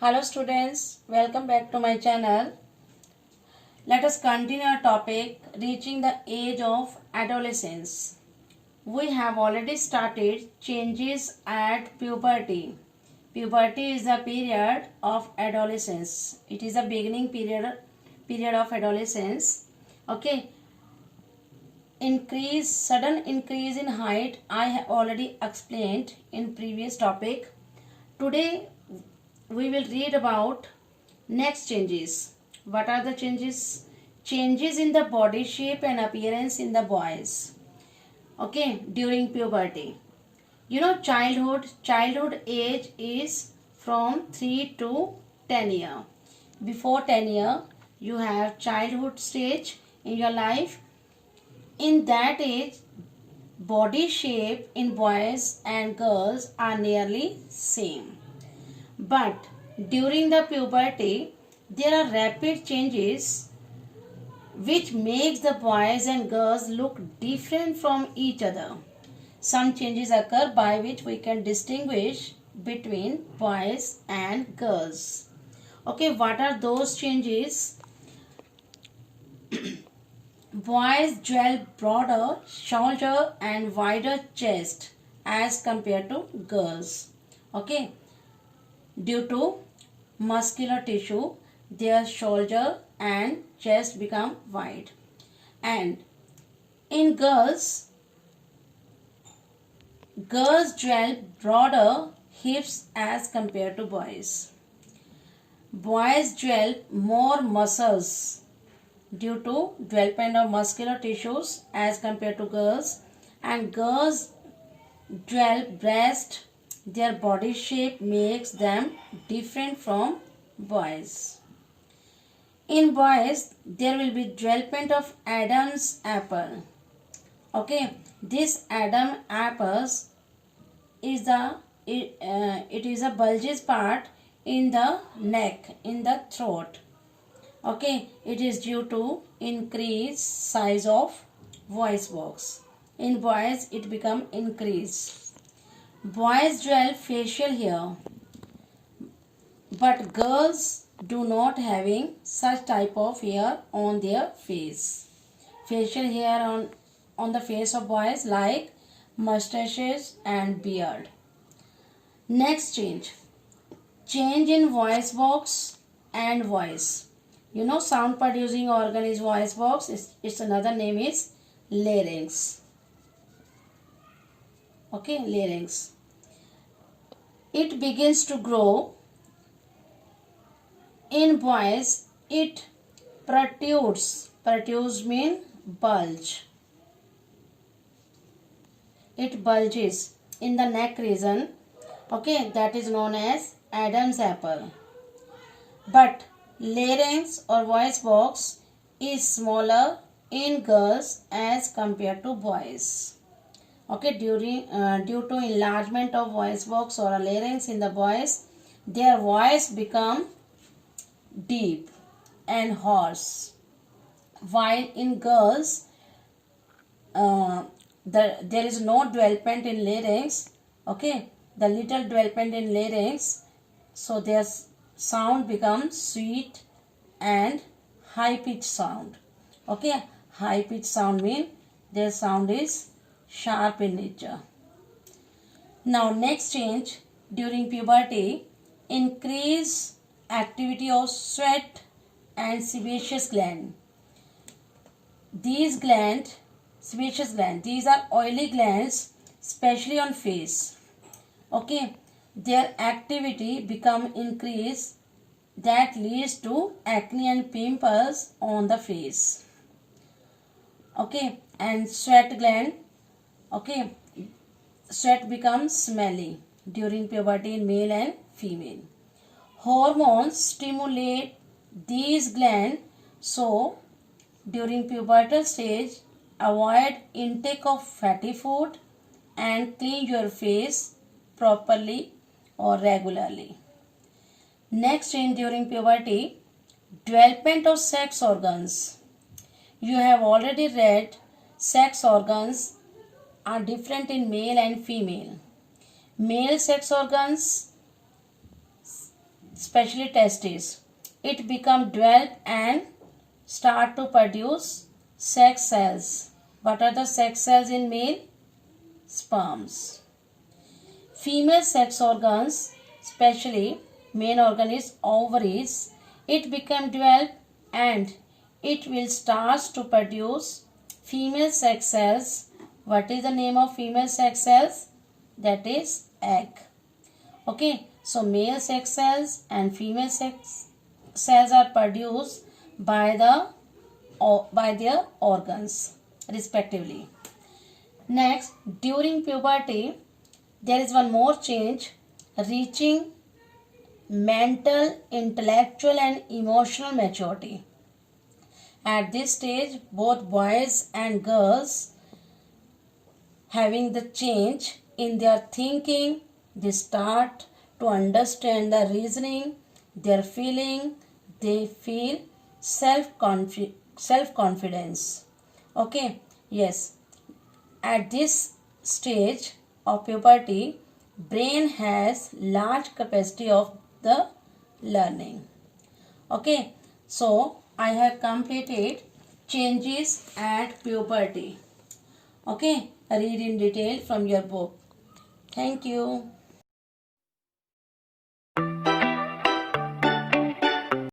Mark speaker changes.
Speaker 1: Hello students, welcome back to my channel. Let us continue our topic reaching the age of adolescence. We have already started changes at puberty. Puberty is the period of adolescence. It is the beginning period of adolescence. Okay. Sudden increase in height I have already explained in previous topic. Today we will read about next changes. What are the changes? Changes in the body shape and appearance in the boys. Okay, during puberty. Childhood age is from 3 to 10 year. Before 10 year, you have childhood stage in your life. In that age, body shape in boys and girls are nearly same. But during the puberty, there are rapid changes which makes the boys and girls look different from each other. Some changes occur by which we can distinguish between boys and girls. Okay, what are those changes? Boys develop broader shoulder and wider chest as compared to girls. Okay, due to muscular tissue, their shoulder and chest become wide. And in girls develop broader hips as compared to boys. Boys develop more muscles due to development of muscular tissues as compared to girls, and girls develop breast. Their body shape makes them different from boys. In boys, there will be development of Adam's apple. Okay, this Adam apples is it is a bulges part in the neck, in the throat. Okay, it is due to increased size of voice box. In boys, it become increased. Boys develop facial hair, but girls do not having such type of hair on their face. Facial hair on the face of boys like mustaches and beard. Next change in voice box and voice. Sound producing organ is voice box. Its another name is larynx. Okay, larynx. It begins to grow. In boys, it protrudes. Protrudes means bulge. It bulges in the neck region. Okay, that is known as Adam's apple. But larynx or voice box is smaller in girls as compared to boys. Okay, due to enlargement of voice box or a larynx in the boys, their voice become deep and hoarse, while in girls there is no development in larynx. Okay, the little development in larynx, so their sound becomes sweet and high pitch sound. Okay, high pitch sound means their sound is sharp in nature. Now next change during puberty, increase activity of sweat and sebaceous gland. These sebaceous gland, these are oily glands, especially on face. Okay, their activity become increased, that leads to acne and pimples on the face. Okay, and sweat gland. Okay, sweat becomes smelly during puberty in male and female. Hormones stimulate these glands, so during pubertal stage, avoid intake of fatty food and clean your face properly or regularly. Next change during puberty, development of sex organs. You have already read sex organs are different in male and female. Male sex organs especially testes. It become develop and start to produce sex cells. What are the sex cells in male? Sperms. Female sex organs, especially main organ is ovaries, it become develop and it will start to produce female sex cells. What is the name of female sex cells? That is egg. Okay, so male sex cells and female sex cells are produced by their organs respectively. Next, during puberty, there is one more change, reaching mental, intellectual and emotional maturity. At this stage, both boys and girls having the change in their thinking, they start to understand the reasoning, their feeling, they feel self-confidence. Okay, yes. At this stage of puberty, brain has large capacity of the learning. Okay, so I have completed changes at puberty. Okay, read in detail from your book. Thank you.